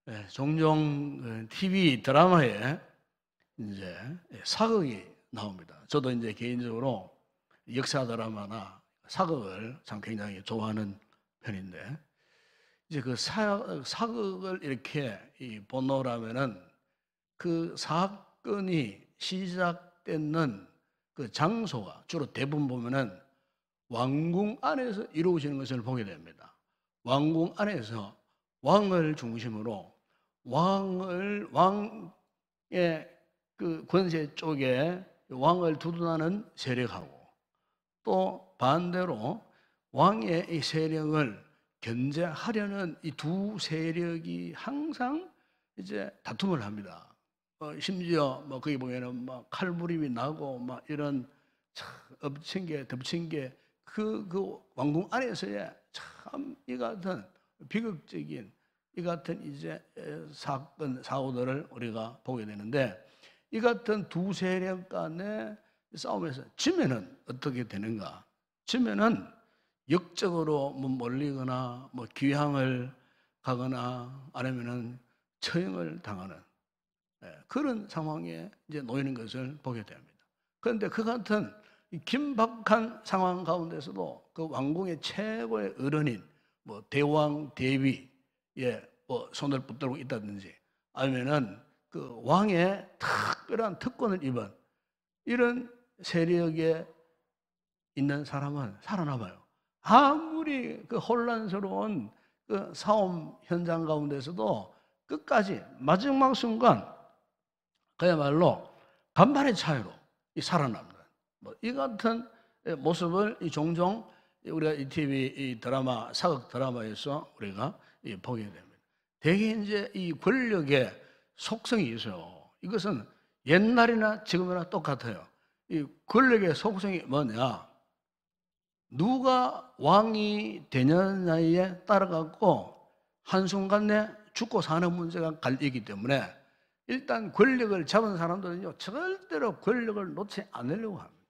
네, 종종 TV 드라마에 이제 사극이 나옵니다. 저도 이제 개인적으로 역사 드라마나 사극을 참 굉장히 좋아하는 편인데, 이제 그 사극을 이렇게 보노라면은 그 사건이 시작되는 그 장소가 주로 대부분 보면은 왕궁 안에서 이루어지는 것을 보게 됩니다. 왕궁 안에서 왕을 중심으로 왕의 그 권세 쪽에 왕을 두둔하는 세력하고, 또 반대로 왕의 이 세력을 견제하려는 이 두 세력이 항상 이제 다툼을 합니다. 심지어 뭐 거기 보면은 막 칼부림이 나고 막 이런 엎친 게 덮친 게 그 왕궁 안에서의 참 이 같은 비극적인 이 같은 이제 사건 사고들을 우리가 보게 되는데, 이 같은 두 세력 간의 싸움에서 지면은 어떻게 되는가? 지면은 역적으로 뭐 몰리거나 뭐 귀향을 가거나 아니면은 처형을 당하는 그런 상황에 이제 놓이는 것을 보게 됩니다. 그런데 그 같은 긴박한 상황 가운데서도 그 왕궁의 최고의 어른인 뭐 대왕 대위에 뭐 손을 붙들고 있다든지, 아니면은 그 왕의 특별한 특권을 입은 이런 세력에 있는 사람은 살아남아요. 아무리 그 혼란스러운 그 싸움 현장 가운데서도 끝까지 마지막 순간 그야말로 간발의 차이로 살아남는 뭐 이 같은 모습을 종종 우리가 이 TV 이 드라마 사극 드라마에서 우리가 보게 됩니다. 대개 이제 이 권력의 속성이 있어요. 이것은 옛날이나 지금이나 똑같아요. 이 권력의 속성이 뭐냐? 누가 왕이 되느냐에 따라 갖고 한순간에 죽고 사는 문제가 갈리기 때문에 일단 권력을 잡은 사람들은요 절대로 권력을 놓지 않으려고 합니다.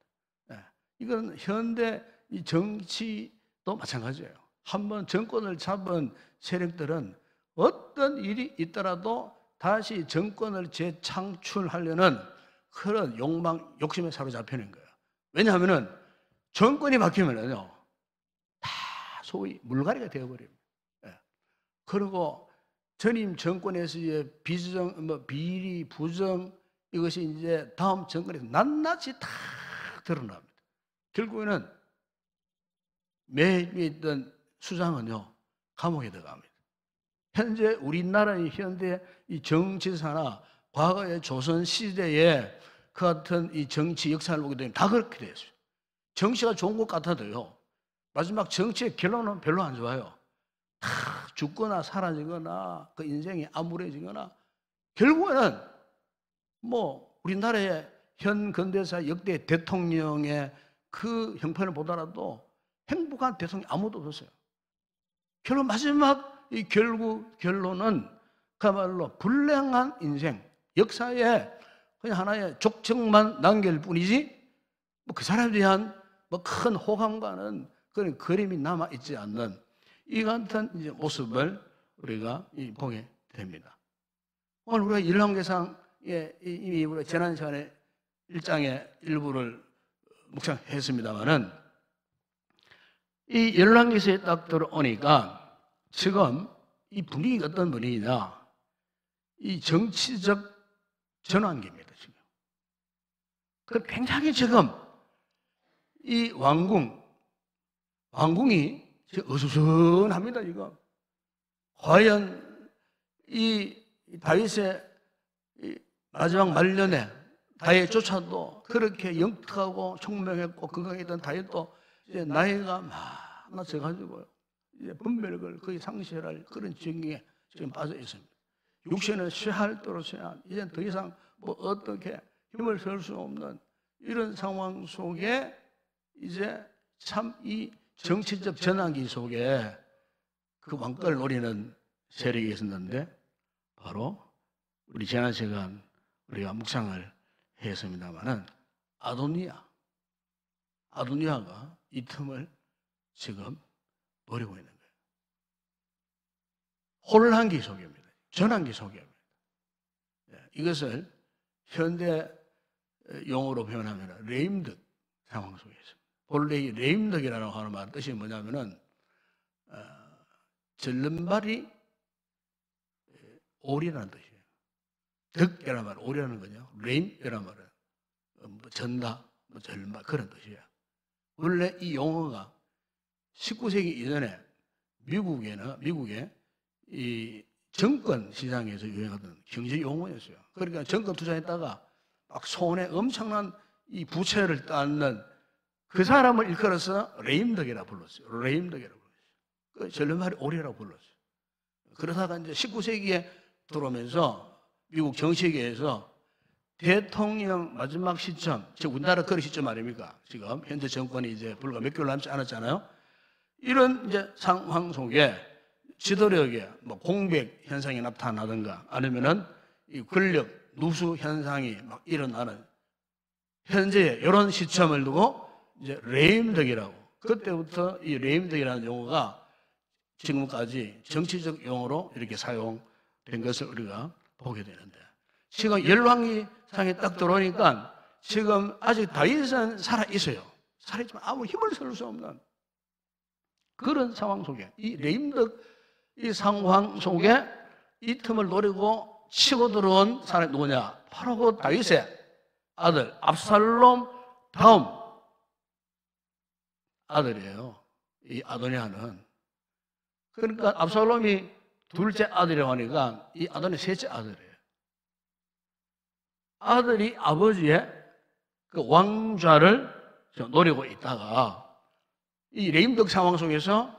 이건 현대 이 정치도 마찬가지예요. 한번 정권을 잡은 세력들은 어떤 일이 있더라도 다시 정권을 재창출하려는 그런 욕망, 욕심에 사로잡히는 거예요. 왜냐하면은 정권이 바뀌면은요 다 소위 물갈이가 되어버립니다. 그리고 전임 정권에서의 비리, 부정 이것이 이제 다음 정권에서 낱낱이 다 드러납니다. 결국에는 매일 있던 수장은요 감옥에 들어갑니다. 현재 우리나라의 현대 이 정치사나 과거의 조선 시대에 그 같은 이 정치 역사를 보게 되면 다 그렇게 되었어요. 정치가 좋은 것 같아도요 마지막 정치의 결론은 별로 안 좋아요. 다 죽거나 사라지거나 그 인생이 암울해지거나 결국에는 뭐 우리나라의 현 근대사 역대 대통령의 그 형편을 보더라도 행복한 대통령이 아무도 없었어요. 결론 마지막 이 결론은 그야말로 불행한 인생, 역사에 그냥 하나의 족적만 남길 뿐이지 뭐 그 사람에 대한 뭐 큰 호감과는 그런 그림이 남아 있지 않는 이 같은 이제 모습을 우리가 보게 됩니다. 오늘 우리가 열왕기상에 이미 우리가 지난 시간에 1장의 일부를 묵상했습니다만은 이 열왕기서에 딱 들어오니까 지금 이 분위기가 어떤 분위기냐? 이 정치적 전환기입니다, 지금. 그 굉장히 지금 이 왕궁이 지금 어수선합니다, 지금. 과연 이 다윗의 이 마지막 말년에 다윗조차도 그렇게 영특하고 총명했고 건강했던 다윗도 이제 나이가 많아 져가지고요. 이제 분별력을 거의 상실할 그런 지경에 지금 빠져 있습니다. 육신은 쇠할 대로 쇠한, 이제 더 이상 뭐 어떻게 힘을 쓸 수 없는 이런 상황 속에 이제 참 이 정치적 전환기 속에 그 왕권을 노리는 세력이 있었는데 바로 우리 지난 시간 우리가 묵상을 했습니다마는 아도니아가 이 틈을 지금 버리고 있는 거예요. 혼란기 속입니다. 전환기 속입니다. 이것을 현대 용어로 표현하면 레임덕 상황 속에 있습니다. 본래 이 레임덕이라는 하는 말 뜻이 뭐냐면은 절름발이 오리라는 뜻이에요. 덕이라는 말은 오리라는 거죠. 레임이라는 말은 뭐 전다, 뭐 절름발 그런 뜻이에요. 원래 이 용어가 19세기 이전에 미국의 이 정권 시장에서 유행하던 경제 용어였어요. 그러니까 정권 투자했다가 막 손에 엄청난 이 부채를 쌓는 그 사람을 일컬어서 레임덕이라고 불렀어요. 레임덕이라고 불렀어요. 그 절름발이 오리라고 불렀어요. 그러다가 이제 19세기에 들어오면서 미국 정치계에서 대통령 마지막 시점, 즉 우리나라 그런 시점 아닙니까? 지금 현재 정권이 이제 불과 몇 개월 남지 않았잖아요. 이런 이제 상황 속에 지도력에 뭐 공백 현상이 나타나든가 아니면은 이 권력 누수 현상이 막 일어나는 현재의 이런 시점을 두고 이제 레임덕이라고, 그때부터 이 레임덕이라는 용어가 지금까지 정치적 용어로 이렇게 사용된 것을 우리가 보게 되는데, 지금 열왕기 상에 딱 들어오니까 지금 아직 다윗은 살아 있어요. 살아 있지만 아무 힘을 쓸 수 없는 그런 상황 속에, 이 레임덕 이 상황 속에 이 틈을 노리고 치고 들어온 사람이 누구냐? 바로 그 다윗의 아들 압살롬 다음 아들이에요. 이 아도니아는. 그러니까 압살롬이 둘째 아들이라고 하니까 이 아도니아 셋째 아들이에요. 아들이 아버지의 그 왕좌를 노리고 있다가 이 레임덕 상황 속에서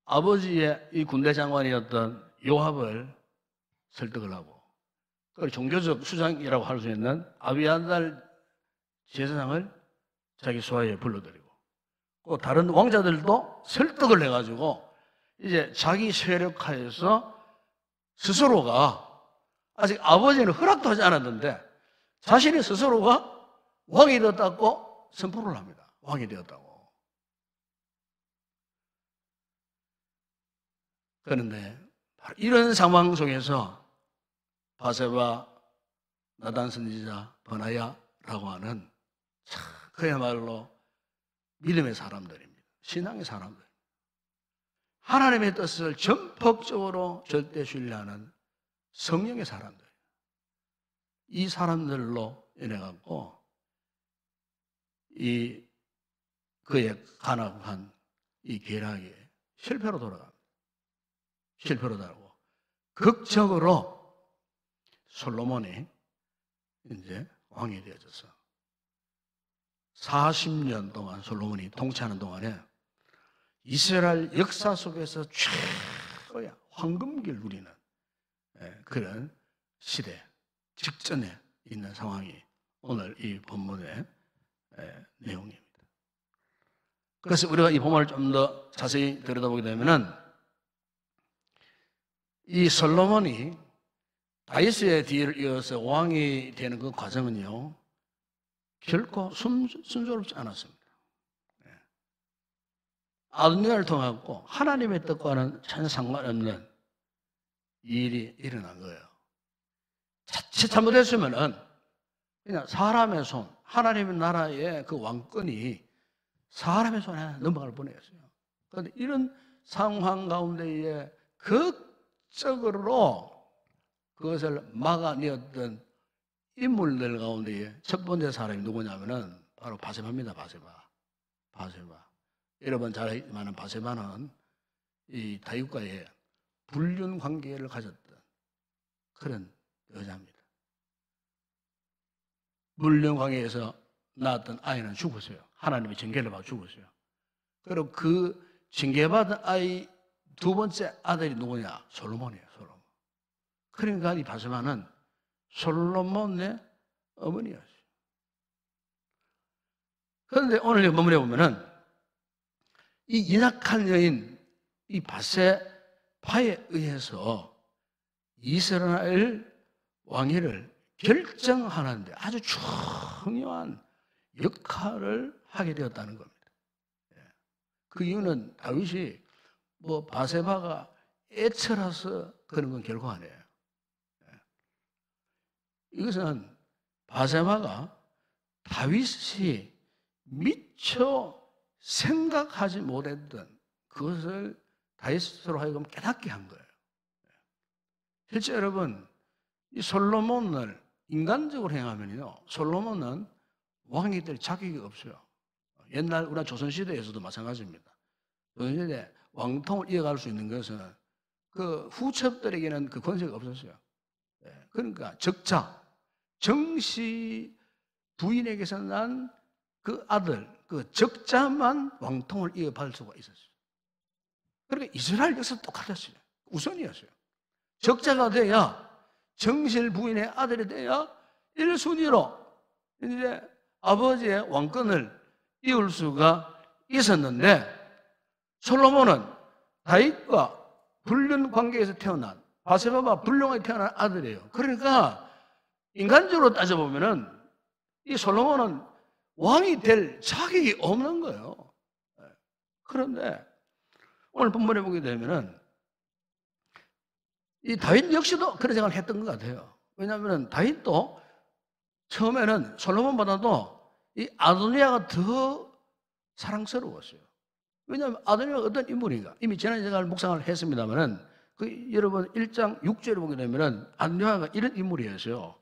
아버지의 이 군대 장관이었던 요압을 설득을 하고, 그걸 종교적 수장이라고 할 수 있는 아비아달 제사장을 자기 수하에 불러들이고, 또 다른 왕자들도 설득을 해가지고 이제 자기 세력하에서 스스로가, 아직 아버지는 허락도 하지 않았는데 자신이 스스로가 왕이 되었다고 선포를 합니다. 왕이 되었다고. 그런데 이런 상황 속에서 바세바, 나단 선지자, 버나야라고 하는 그야말로 믿음의 사람들입니다. 신앙의 사람들. 하나님의 뜻을 전폭적으로 절대 신뢰하는 성령의 사람들. 이 사람들로 인해 갖고 이 그의 간악한 이 계략이 실패로 돌아갑니다. 실패로 돌아가고 극적으로 솔로몬이 이제 왕이 되어져서 40년 동안 솔로몬이 통치하는 동안에 이스라엘 역사 속에서 최고의 황금기를 누리는 그런 시대 직전에 있는 상황이 오늘 이 본문의 내용입니다. 그래서 우리가 이 본문을 좀 더 자세히 들여다보게 되면은 이 솔로몬이 다윗의 뒤를 이어서 왕이 되는 그 과정은요, 결코 순조롭지 않았습니다. 아도니아를 통하고 하나님의 뜻과는 전혀 상관없는 일이 일어난 거예요. 자칫 잘못했으면은 그냥 사람의 손, 하나님의 나라의 그 왕권이 사람의 손에 넘어갈 뻔했어요. 그런데 이런 상황 가운데에 극적으로 그것을 막아내었던 인물들 가운데에 첫 번째 사람이 누구냐면은 바로 바세바입니다. 바세바. 여러분 잘 알지만 바세바는 이 다윗과의 불륜 관계를 가졌던 그런 여자입니다. 불륜 관계에서 낳았던 아이는 죽었어요. 하나님의 징계를 받아 죽었어요. 그리고 그 징계받은 아이 두 번째 아들이 누구냐? 솔로몬이에요. 솔로몬. 그러니까 이 바세바는 솔로몬의 어머니였어요. 그런데 오늘 본문에 보면은 이 연약한 여인 이 바세바에 의해서 이스라엘 왕위를 결정하는데 아주 중요한 역할을 하게 되었다는 겁니다. 그 이유는 다윗이 뭐 바세바가 애처라서 그런 건 결코 아니에요. 이것은 바세바가 다윗이 미처 생각하지 못했던 그것을 다윗으로 하여금 깨닫게 한 거예요. 실제 여러분, 이 솔로몬을 인간적으로 행하면요, 솔로몬은 왕이 될 자격이 없어요. 옛날 우리나라 조선시대에서도 마찬가지입니다. 조선시대 왕통을 이어갈 수 있는 것은 그 후첩들에게는 그 권세가 없었어요. 그러니까 적자, 정씨 부인에게서 난 그 아들, 그 적자만 왕통을 이어받을 수가 있었어요. 그러니까 이스라엘 역사도 똑같았어요. 우선이었어요. 적자가 돼야, 정실 부인의 아들이 돼야 1순위로 이제 아버지의 왕권을 이을 수가 있었는데, 솔로몬은 다윗과 불륜 관계에서 태어난, 바세바와 불륜하게 태어난 아들이에요. 그러니까 인간적으로 따져보면은 이 솔로몬은 왕이 될 자격이 없는 거예요. 그런데 오늘 본문에 보게 되면은 이 다윗 역시도 그런 생각을 했던 것 같아요. 왜냐하면 다윗도 처음에는 솔로몬보다도 이 아도니아가 더 사랑스러웠어요. 왜냐하면 아도니아가 어떤 인물인가? 이미 지난 시간에 묵상을 했습니다만은 여러분 1장 6절에 보게 되면은 아도니아가 이런 인물이었어요.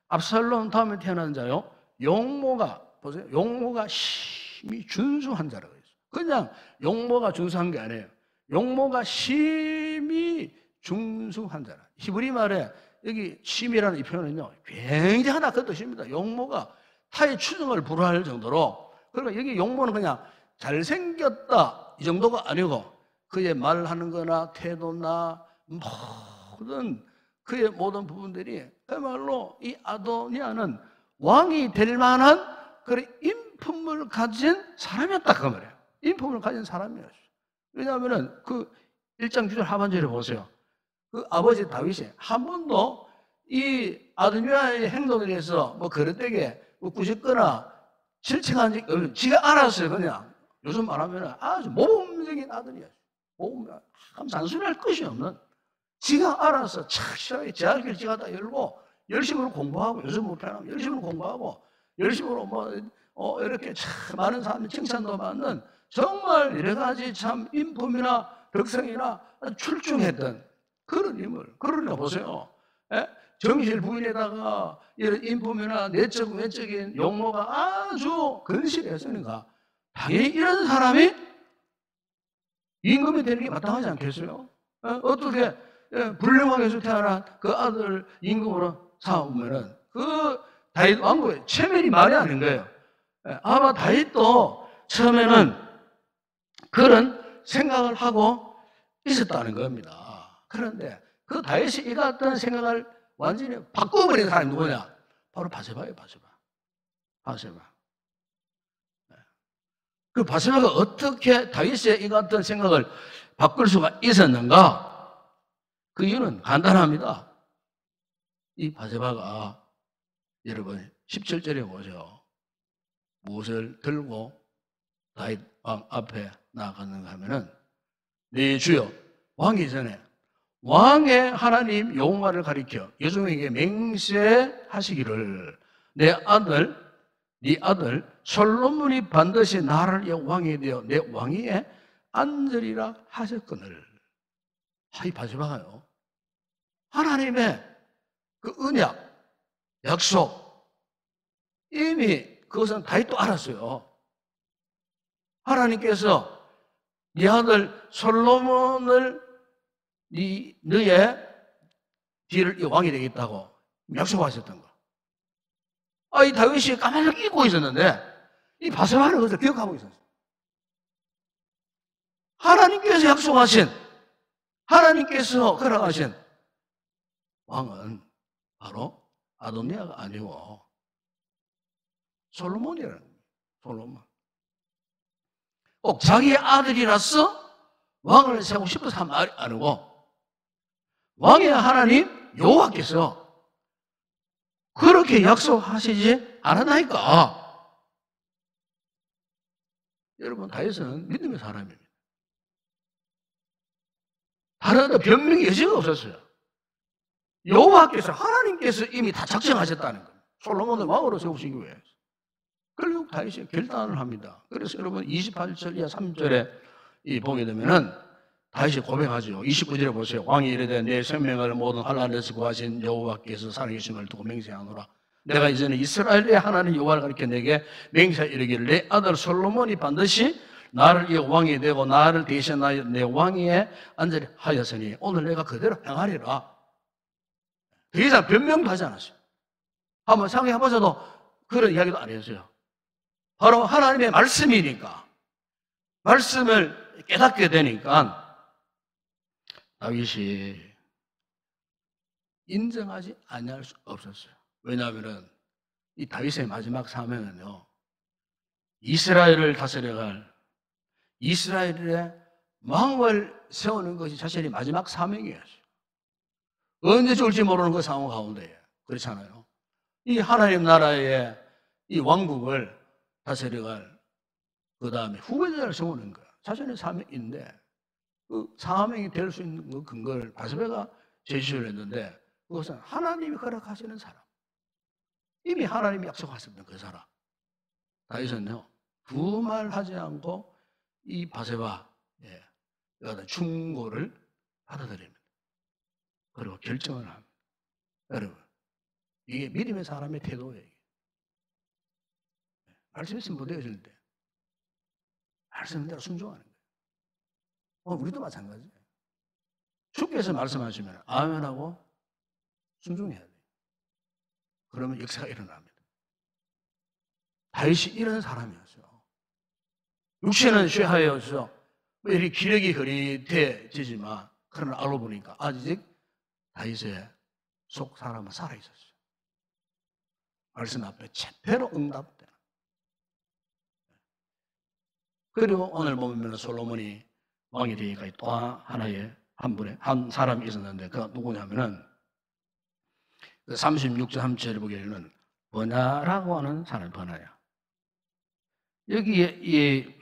압살롬 다음에 태어난 자요, 용모가, 보세요, 용모가 심히 준수한 자라고 했어요. 그냥 용모가 준수한 게 아니에요. 용모가 심히 준수한 자라. 히브리 말에 여기 심이라는 이 표현은요, 굉장한 그 뜻입니다. 용모가 타의 추정을 불허할 정도로. 그러니까 여기 용모는 그냥 잘생겼다 이 정도가 아니고 그의 말하는 거나 태도나 모든 그의 모든 부분들이 그야말로 이 아도니아는 왕이 될 만한 그런 인품을 가진 사람이었다 그 말이에요. 인품을 가진 사람이었어요. 왜냐하면은 그 1장 9절 하반절에 보세요. 그 아버지 다윗이 한 번도 이 아도니아의 행동에 대해서 뭐 그릇되게 꾸짖거나 질책한 적이 없어요. 지가 알았어요. 그냥 요즘 말하면 아주 모범적인 아들이었어요. 참 잔소리할 것이 없는, 지가 알아서 착실하게 제할길 지가 다 열고 열심으로 공부하고, 요즘 뭐 편하면 열심으로 공부하고 열심으로 뭐 이렇게 참 많은 사람이 칭찬도 받는 정말 여러 가지 참 인품이나 덕성이나 출중했던 그런 인물. 그러니까 보세요. 정실 부인에다가 이런 인품이나 내적 외적인 용모가 아주 건실했으니까 당연히 이런 사람이 임금이 되는 게 마땅하지 않겠어요? 어떻게 불량왕에서 태어난 그 아들 임금으로 삼으면은 그 다윗 왕국의 체면이 말이 아닌 거예요. 아마 다윗도 처음에는 그런 생각을 하고 있었다는 겁니다. 그런데 그 다윗이 이 같은 생각을 완전히 바꿔버린 사람이 누구냐? 바로 바세바예요, 바세바. 그 바세바가 어떻게 다윗의 이 같은 생각을 바꿀 수가 있었는가? 그 이유는 간단합니다. 이 바세바가 여러분 17절에 보세요. 무엇을 들고 다윗 왕 앞에 나아갔는가 하면은, 네 주여, 왕이 전에 왕의 하나님 여호와를 가리켜 여종에게 맹세하시기를 네 아들 솔로몬이 반드시 나라를 이어 왕이 되어 내 왕위에 앉으리라 하셨거늘. 이 바세바가요, 하나님의 그 언약, 약속, 이미 그것은 다윗도 알았어요. 하나님께서 네 아들 솔로몬을 너의 뒤를 왕이 되겠다고 약속하셨던 거. 이 다윗이 까마득히 잊고 있었는데 이 바세바는 그것을 기억하고 있었어요. 하나님께서 약속하신, 하나님께서 허락하신 왕은 바로 아도니아가 아니고 솔로몬이라는 거예요. 솔로몬. 꼭 자기 아들이라서 왕을 세우고 싶어서 한 말이 아니고 왕의 하나님 여호와께서 그렇게 약속하시지 않았나이까. 여러분, 다윗은 믿음의 사람입니다. 다른 어떤 변명의 여지가 없었어요. 여호와께서, 하나님께서 이미 다 작정하셨다는 거예요. 솔로몬을 왕으로 세우시기 위해서. 결국 다윗이 결단을 합니다. 그래서 여러분 28절 이하 3절에 보게 되면은 다윗이 고백하죠. 29절에 보세요. 왕이 이르되 내 생명을 모든 환난에서 구하신 여호와께서 살아계심을 두고 맹세하노라. 내가 이전에 이스라엘의 하나님 여호와를 가리켜 내게 맹세 이르기를 내 아들 솔로몬이 반드시 나를 이어 왕이 되고 나를 대신하여 내 왕위에 앉으려 하였으니 오늘 내가 그대로 행하리라. 더 이상 변명도 하지 않았어요. 한번 생각해보셔도 그런 이야기도 안 했어요. 바로 하나님의 말씀이니까, 말씀을 깨닫게 되니까 다윗이 인정하지 아니할 수 없었어요. 왜냐하면 이 다윗의 마지막 사명은요, 이스라엘을 다스려갈 이스라엘의 왕을 세우는 것이 자신의 마지막 사명이었어요. 언제 죽을지 모르는 그 상황 가운데, 그렇잖아요. 이 하나님 나라의 이 왕국을 다스려갈 그 다음에 후계자를 세우는 거야. 자신의 사명인데 그 사명이 될 수 있는 그 근거를 바세바가 제시를 했는데, 그것은 하나님이 허락하시는 사람, 이미 하나님이 약속하셨던 그 사람. 다윗은요, 두말하지 않고 이 바세바의 충고를 받아들입니다. 그리고 결정을 합니다. 여러분, 이게 믿음의 사람의 태도예요. 말씀 있으면 못 되어질 때 말씀대로 순종하는 거예요. 우리도 마찬가지예요. 주께서 말씀하시면 아멘하고 순종해야 돼요. 그러면 역사가 일어납니다. 다윗이 이런 사람이었어요. 육신은 쇠하여서 이렇게 기력이 흐릿해지지만, 그러나 알고 보니까 아직 다윗의 속 사람은 살아있었어요. 말씀 앞에 제대로 응답되는. 그리고 오늘 보면 솔로몬이 왕이 되기까지 또 하나의 한 사람이 있었는데, 그 누구냐면은 36절 3절에 보게 되면 버나라고 하는 사람이 버나야. 여기에 이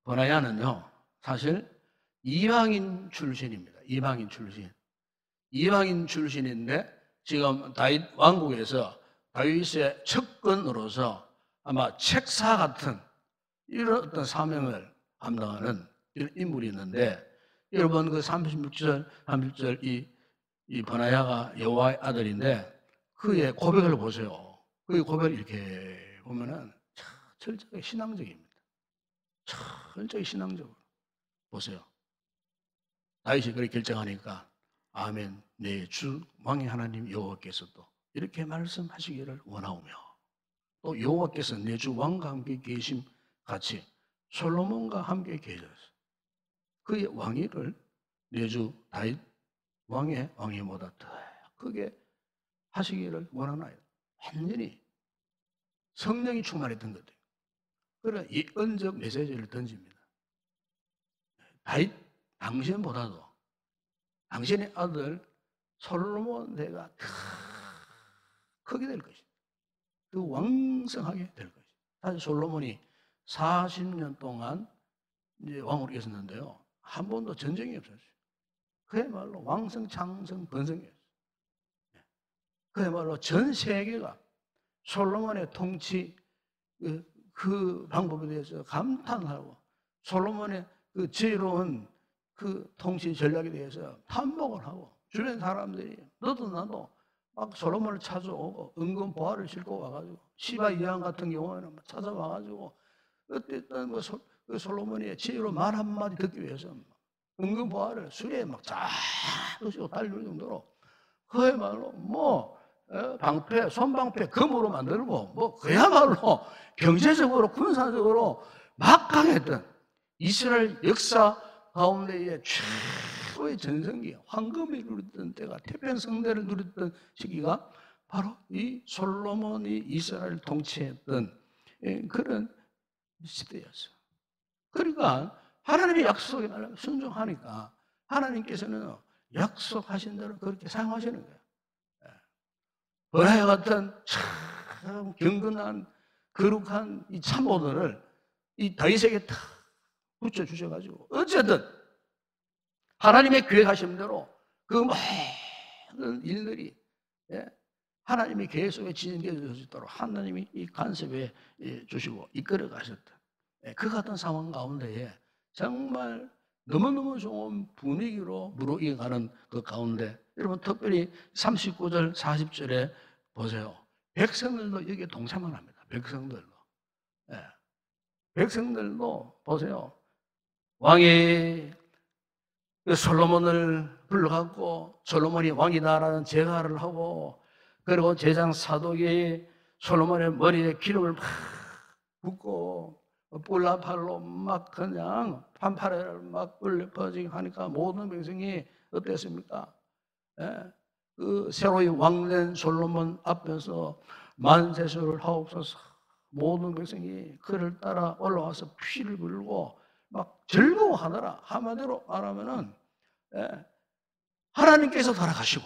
버나야는요, 사실 이방인 출신입니다. 이방인 출신인데 지금 다윗 왕국에서 다윗의 측근으로서 아마 책사 같은 이런 어떤 사명을 감당하는 이런 인물이 있는데, 여러분 그 36절 31절 이 버나야가 여호와의 아들인데 그의 고백을 보세요. 그의 고백을 이렇게 보면은 철저하게 신앙적입니다. 철저히 신앙적으로 보세요. 다윗이 그렇게 결정하니까 아멘, 내 주 왕의 하나님 여호와께서도 이렇게 말씀하시기를 원하오며, 또 여호와께서 내 주 왕과 함께 계심 같이 솔로몬과 함께 계셨어. 그의 왕위를 내 주 다윗 왕의 왕위보다 더 크게 하시기를 원하나요. 완전히 성령이 충만했던 것들. 그런 예언적 메시지를 던집니다. 다윗 당신보다도 당신의 아들 솔로몬 대가 크게 될 것이다. 그 왕성하게 될 것이다. 사실 솔로몬이 40년 동안 이제 왕으로 계셨는데요, 한 번도 전쟁이 없었어요. 그야말로 왕성, 창성, 번성이었어요. 그야말로 전 세계가 솔로몬의 통치 그 방법에 대해서 감탄하고, 솔로몬의 그 지혜로운 그 통치 전략에 대해서 탐복을 하고, 주변 사람들이 너도 나도 막 솔로몬을 찾아오고 은근 보화를 싣고 와가지고, 시바 이왕 같은 경우에는 찾아와가지고 어쨌든 그 솔로몬의 지혜로 말 한마디 듣기 위해서 은근 보화를 수레에 막 쫙 드시고 달릴 정도로 그야말로 방패, 손방패 금으로 만들고 그야말로 경제적으로 군사적으로 막강했던 이스라엘 역사 가운데의 최고의 전성기, 황금을 누렸던 때가, 태평성대를 누렸던 시기가 바로 이 솔로몬이 이스라엘을 통치했던 그런 시대였어요. 그러니까 하나님의 약속에 순종하니까 하나님께서는 약속하신 대로 그렇게 사용하시는 거예요. 버나야 같은 참 경건한 거룩한 이 참모들을 이 다윗에게 다 붙여주셔가지고 어쨌든 하나님의 계획하신 대로 그 모든 일들이 하나님의 계획 속에 진행되어 수 있도록 하나님이 이 간섭해 주시고 이끌어 가셨던 그 같은 상황 가운데에 정말 너무너무 좋은 분위기로 무르익어가는 그 가운데 여러분 특별히 39절 40절에 보세요. 백성들도 여기에 동참을 합니다. 백성들도. 백성들도 보세요. 왕이 솔로몬을 불러갖고 솔로몬이 왕이다라는 제가를 하고 그리고 제장 사독이 솔로몬의 머리에 기름을 막 붓고 뿔나팔로 막 그냥 판파레를 막 울려 퍼지게 하니까 모든 백성이 어땠습니까? 그 새로이 왕된 솔로몬 앞에서 만세수를 하옵소서. 모든 백성이 그를 따라 올라와서 피를 불고 막 즐거워하더라. 한마디로 말하면은 하나님께서 돌아가시고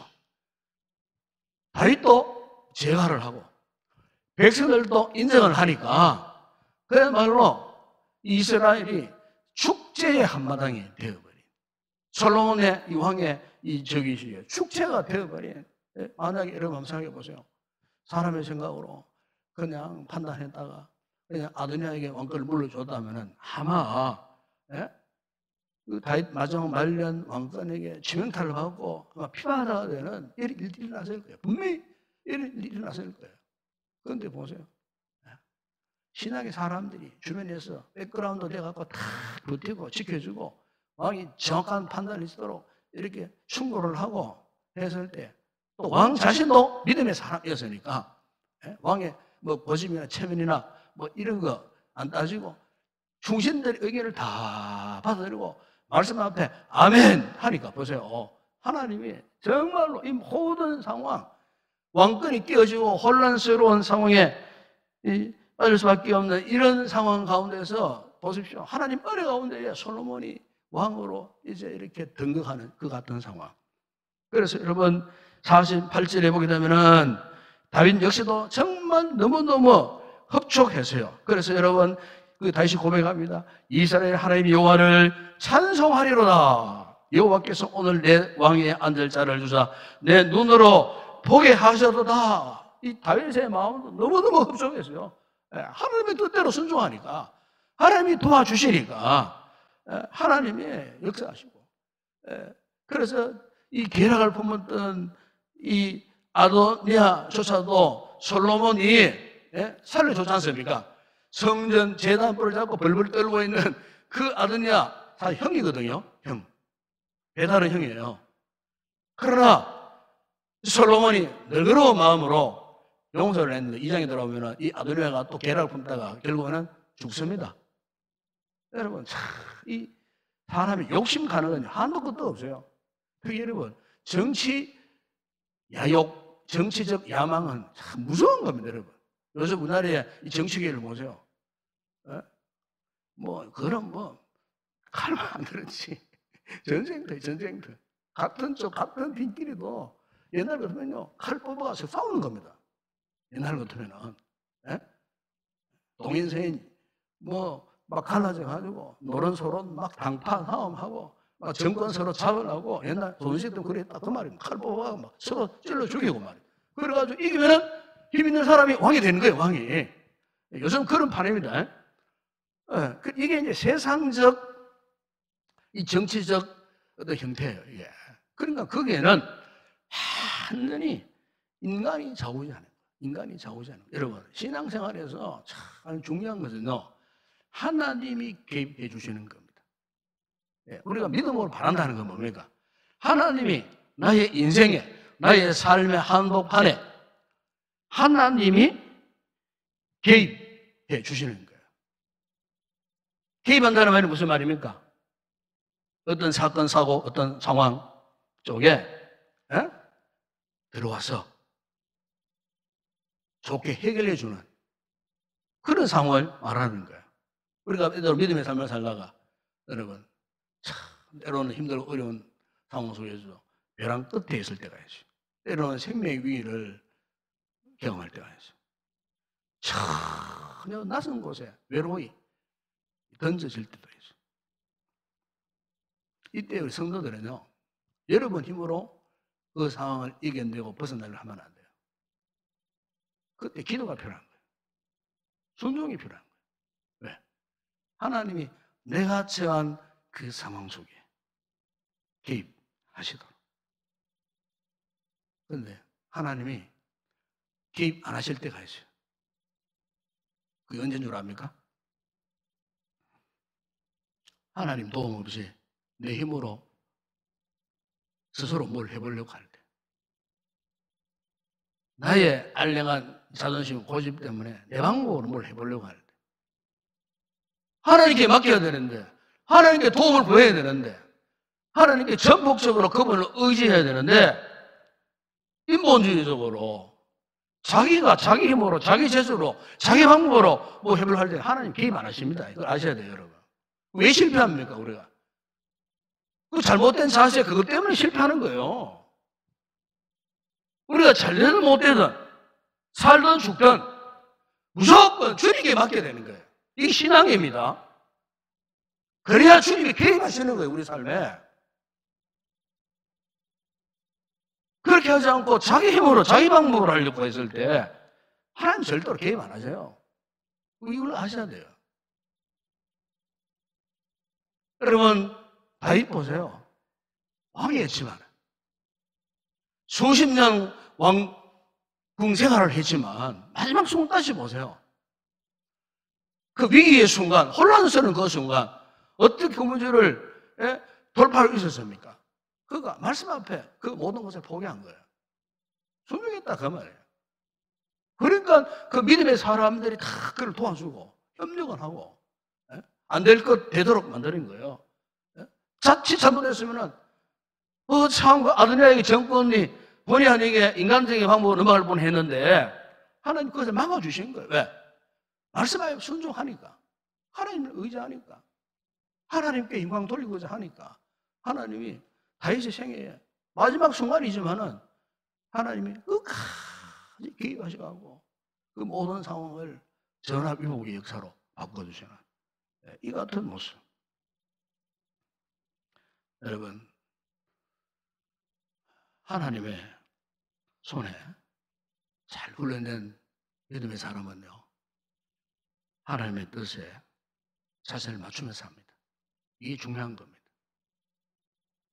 다윗도 제가를 하고 백성들도 인정을 하니까 그야말로 이스라엘이 축제의 한마당이 되어버린 솔로몬의 이 왕의 이 즉위식에 축제가 되어버린 만약에 여러분 생각해 보세요. 사람의 생각으로 그냥 판단했다가 그냥 아도니아에게 왕권을 물려줬다면은 아마 그 다윗 마지막 말년 왕권에게 지명타를 받고 아마 피바다가 되는 일이 났을 거예요. 분명히 일이 났을 거예요. 그런데 보세요. 신학의 사람들이 주변에서 백그라운드 돼갖고 다 버티고 지켜주고 왕이 정확한 판단을 있도록 이렇게 충고를 하고 했을 때 또 왕 자신도 믿음의 사람이었으니까 왕의 뭐 고집이나 체면이나 뭐 이런 거 안 따지고 충신들의 의견을 다 받아들이고 말씀 앞에 아멘 하니까 보세요. 하나님이 정말로 이 모든 상황 왕권이 깨어지고 혼란스러운 상황에 빠질 수밖에 없는 이런 상황 가운데서 보십시오. 하나님 은혜 가운데에 솔로몬이 왕으로 이제 이렇게 등극하는 그 같은 상황. 그래서 여러분 48절에 보게 되면은 다윗 역시도 정말 너무너무 흡족해서요. 그래서 여러분 그 다시 고백합니다. 이스라엘 하나님 여호와를 찬송하리로다. 여호와께서 오늘 내 왕위에 앉을 자를 주사 내 눈으로 보게 하셔도다. 이 다윗의 마음도 너무너무 흡족했어요. 하나님의 뜻대로 순종하니까 하나님이 도와주시니까 하나님이 역사하시고 그래서 이 계략을 품었던 이 아도니아조차도 솔로몬이 살려줬지 않습니까? 성전 제단불을 잡고 벌벌 떨고 있는 그 아도니아 다 형이거든요. 형. 배다른 형이에요. 그러나 솔로몬이 너그러운 마음으로 용서를 했는데 2장에 들어오면 이 아도니아가 또 계략을 품다가 결국에는 죽습니다. 여러분 이 사람이 욕심 가는 건 한도 끝도 없어요. 특히 여러분 정치 야욕, 정치적 야망은 참 무서운 겁니다, 여러분. 요즘 우리나라의 이 정치계를 보세요. 뭐 그런 뭐 칼만 안 들었지. 전쟁터. 같은 쪽, 같은 빈끼리도 옛날 같으면요 칼 뽑아서 싸우는 겁니다. 옛날 같으면은 동인세인 뭐 막 갈라져가지고 노론소론 막 당파 싸움하고 막 정권 서로 잡으려고 옛날 조선시대 그랬다 그 말이에요. 칼 뽑아가고 막 서로 찔러 죽이고 말이에요. 그래가지고 이기면은 힘 있는 사람이 왕이 되는 거예요, 왕이. 요즘 그런 판입니다. 이게 이제 세상적 이 정치적 어떤 형태예요, 이게. 그러니까 거기에는 완전히 인간이 좌우지하는 거예요. 인간이 좌우지하는 거예요. 여러분, 신앙생활에서 참 중요한 것은요, 하나님이 개입해 주시는 겁니다. 우리가 믿음으로 바란다는 건 뭡니까? 하나님이 나의 인생에, 나의 삶의 한복판에 하나님이 개입해 주시는 거예요. 개입한다는 말이 무슨 말입니까? 어떤 사건, 사고, 어떤 상황 쪽에 들어와서 좋게 해결해 주는 그런 상황을 말하는 거예요. 우리가 믿음의 삶을 살다가 여러분 참 때로는 힘들고 어려운 상황 속에서 벼랑 끝에 있을 때가 있어요. 때로는 생명의 위기를 경험할 때가 있어요. 전혀 낯선 곳에 외로이 던져질 때도 있어요. 이때 우리 성도들은요, 여러분 힘으로 그 상황을 이겨내고 벗어나려고 하면 안 돼요. 그때 기도가 필요한 거예요. 순종이 필요한 거예요. 왜? 하나님이 내가 처한 그 상황 속에 개입하시도록. 그런데 하나님이 개입 안 하실 때가 있어요. 그게 언제인 줄 압니까? 하나님 도움 없이 내 힘으로 스스로 뭘 해보려고 할 때, 나의 알량한 자존심, 고집 때문에 내 방법으로 뭘 해보려고 할 때, 하나님께 맡겨야 되는데, 하나님께 도움을 구해야 되는데, 하나님께 전폭적으로 그분을 의지해야 되는데, 인본주의적으로 자기가 자기 힘으로, 자기 재주로, 자기 방법으로 뭐 해보려고 할 때 하나님 개입 안 하십니다. 이걸 아셔야 돼요, 여러분. 왜 실패합니까, 우리가? 그 잘못된 자세, 그것 때문에 실패하는 거예요. 우리가 잘 되든 못 되든, 살든 죽든, 무조건 주님께 맡겨야 되는 거예요. 이게 신앙입니다. 그래야 주님이 개입하시는 거예요, 우리 삶에. 그렇게 하지 않고 자기 힘으로, 자기 방법으로 하려고 했을 때, 하나님 절대로 개입 안 하세요. 이걸 아셔야 돼요. 여러분, 다윗 보세요. 왕이었지만, 수십 년 왕궁 생활을 했지만, 마지막 순간까지 보세요. 그 위기의 순간, 혼란스러운 그 순간, 어떻게 그 문제를 돌파할 수 있었습니까? 그가 말씀 앞에 그 모든 것을 포기한 거예요. 순종했다, 그 말이에요. 그러니까 그 믿음의 사람들이 다 그를 도와주고, 협력을 하고, 안 될 것 되도록 만드는 거예요. 자칫 잘못했으면은, 참, 아드니아에게 정권이 본의 아니게 인간적인 방법으로 넘어갈 뻔 했는데, 하나님 그것을 막아주신 거예요. 왜? 말씀에 순종하니까. 하나님을 의지하니까. 하나님께 영광 돌리고자 하니까. 하나님이 다윗의 생애에 마지막 순간이지만은 하나님이 끝까지 개입하셔가지고 그 모든 상황을 전화위복의 역사로 바꿔주시는 이 같은 모습. 여러분, 하나님의 손에 잘 훈련된 믿음의 사람은요, 하나님의 뜻에 자세를 맞추면서 합니다. 이게 중요한 겁니다.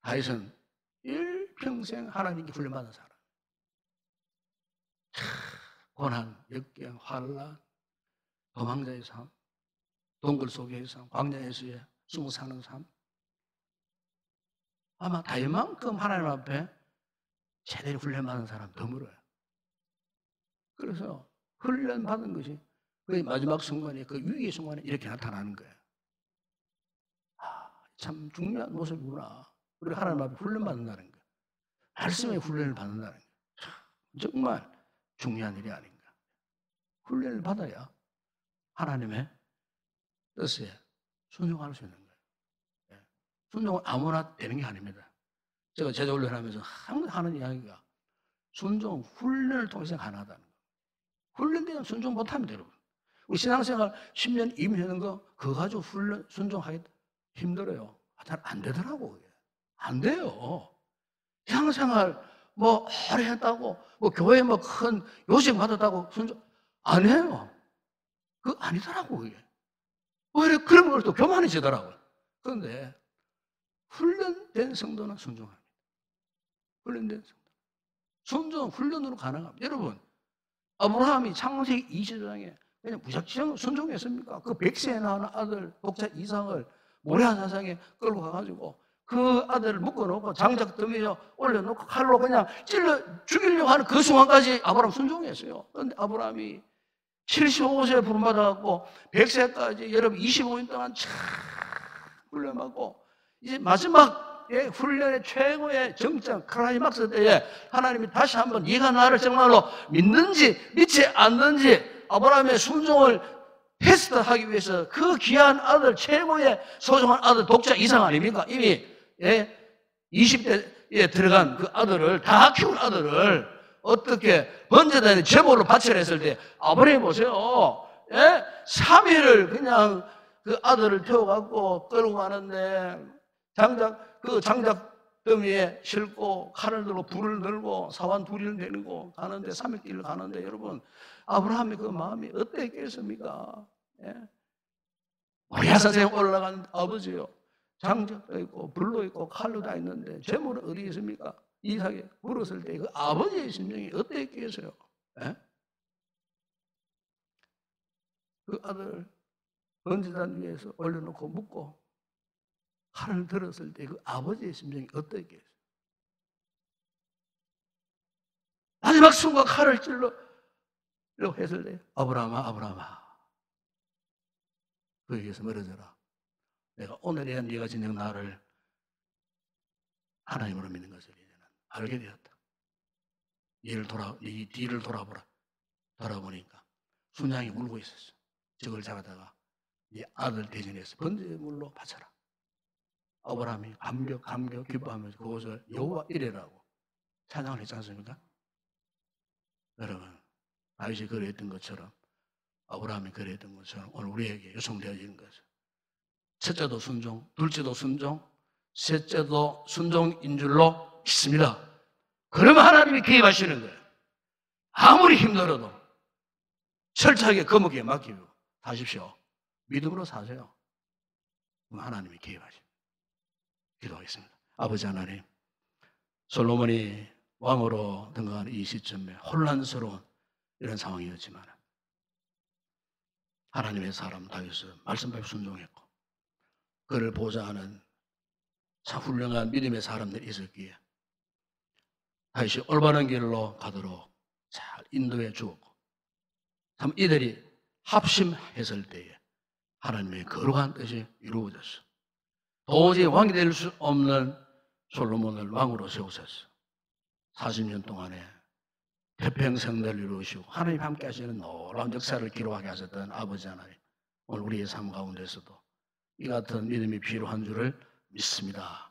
다윗은 일평생 하나님께 훈련받은 사람. 고난, 역경, 환난, 도망자의 삶, 동굴 속의 삶, 광야에서의 숨어 사는 삶. 아마 다윗만큼 하나님 앞에 제대로 훈련받은 사람 드물어요. 그래서 훈련받은 것이 그 마지막 순간에, 그 위기의 순간에 이렇게 나타나는 거예요. 참 중요한 모습이구나. 우리가 하나님 앞에 훈련받는다는 거, 말씀의 훈련을 받는다는 거, 정말 중요한 일이 아닌가. 훈련을 받아야 하나님의 뜻에 순종할 수 있는 거예요. 순종은 아무나 되는 게 아닙니다. 제가 제자 훈련하면서 항상 하는 이야기가 순종 훈련을 통해서 가능하다는 거예요. 훈련되면 순종 못하면 돼요, 여러분. 우리 신앙생활 10년, 20년 하는 거 그거 가지고 훈련, 순종하기 힘들어요. 잘 안 되더라고. 그게. 안 돼요. 신앙생활 뭐 오래 했다고, 뭐 교회 뭐 큰 요식 받았다고 순종 안 해요. 그거 아니더라고, 그게. 오히려 그런 걸 또 교만해지더라고요. 그런데 훈련된 성도는 순종합니다. 훈련된 성도. 순종, 훈련으로 가능합니다. 여러분, 아브라함이 창세기 20장에 그냥 무작정 순종했습니까? 그 100세에 낳은 아들 독자 이삭을 모래한 사상에 끌고 가가지고 그 아들을 묶어놓고 장작 더미에 올려놓고 칼로 그냥 찔러 죽이려고 하는 그 순간까지 아브라함 순종했어요. 그런데 아브라함이 75세에 부름받아갖고 100세까지 여러분 25년 동안 참 훈련받고 이제 마지막 훈련의 최고의 정점 클라이막스 때에 하나님이 다시 한번 네가 나를 정말로 믿는지 믿지 않는지 아브라함의 순종을 테스트하기 위해서 그 귀한 아들, 최고의 소중한 아들 독자 이삭 아닙니까? 이미 20대에 들어간 그 아들을, 다 키운 아들을 어떻게 번제단의 제물로 바치려 했을 때 아브라함이 보세요. 3일을 그냥 그 아들을 태워갖고 끌고 가는데 장작, 그 장작더미에 싣고 칼을 들고 불을 들고 사환 둘이를 데리고 가는데 300길을 가는데 여러분 아브라함의 그 마음이 어땠겠습니까? 예? 모리아산에 올라간 아버지요. 장작도 있고 불도 있고 칼도 다 있는데 재물은 어디 있습니까? 이삭이 물었을 때 그 아버지의 심정이 어땠겠어요? 예? 그 아들 번제단 위에서 올려놓고 묻고 칼을 들었을 때 그 아버지의 심정이 어땠겠어요? 마지막 순간 칼을 찔러려고 했을 때 아브라함아 아브라함아 그에게서 멀어져라. 내가 오늘에야 네가 진정 나를 하나님으로 믿는 것을 이제는 알게 되었다. 네 뒤를 돌아보니까 순양이 울고 있었어. 적을 잡아다가 네 아들 대전에서 번제물로 바쳐라. 아브라함이 감격 기뻐하면서 그것을 여호와 이레라고 찬양을 했지 않습니까? 여러분 다윗이 그랬던 것처럼 아브라함이 그랬던 것처럼 오늘 우리에게 요청되어지는 것은 첫째도 순종, 둘째도 순종, 셋째도 순종인 줄로 믿습니다. 그러면 하나님이 개입하시는 거예요. 아무리 힘들어도 철저하게 거룩에 맡기고 사십시오. 믿음으로 사세요. 그럼 하나님이 개입하십니다. 기도하겠습니다. 아버지 하나님, 솔로몬이 왕으로 등극하는 이 시점에 혼란스러운 이런 상황이었지만 하나님의 사람 다윗은 말씀대로 순종했고 그를 보좌하는 참 훌륭한 믿음의 사람들이 있었기에 다윗이 올바른 길로 가도록 잘 인도해 주었고 참 이들이 합심했을 때에 하나님의 거룩한 뜻이 이루어졌어. 도저히 왕이 될 수 없는 솔로몬을 왕으로 세우셨어. 40년 동안에 태평성대를 이루시고 하나님 함께 하시는 놀라운 역사를 기록하게 하셨던 아버지 하나님, 오늘 우리의 삶 가운데서도 이 같은 믿음이 필요한 줄을 믿습니다.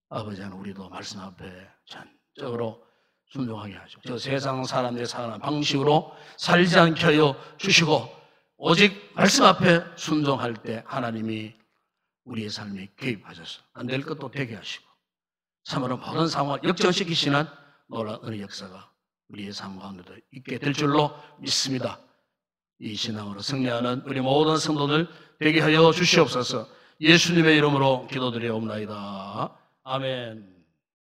아버지 하나님, 우리도 말씀 앞에 전적으로 순종하게 하시고 저 세상 사람들의 사는 방식으로 살지 않게 하여 주시고 오직 말씀 앞에 순종할 때 하나님이 우리의 삶에 개입하셔서 안 될 것도 되게 하시고 참으로 모든 상황을 역전시키시는 놀라운 은혜의 역사가 우리의 삶 가운데도 있게 될 줄로 믿습니다. 이 신앙으로 승리하는 우리 모든 성도들 되게 하여 주시옵소서. 예수님의 이름으로 기도드리옵나이다. 아멘.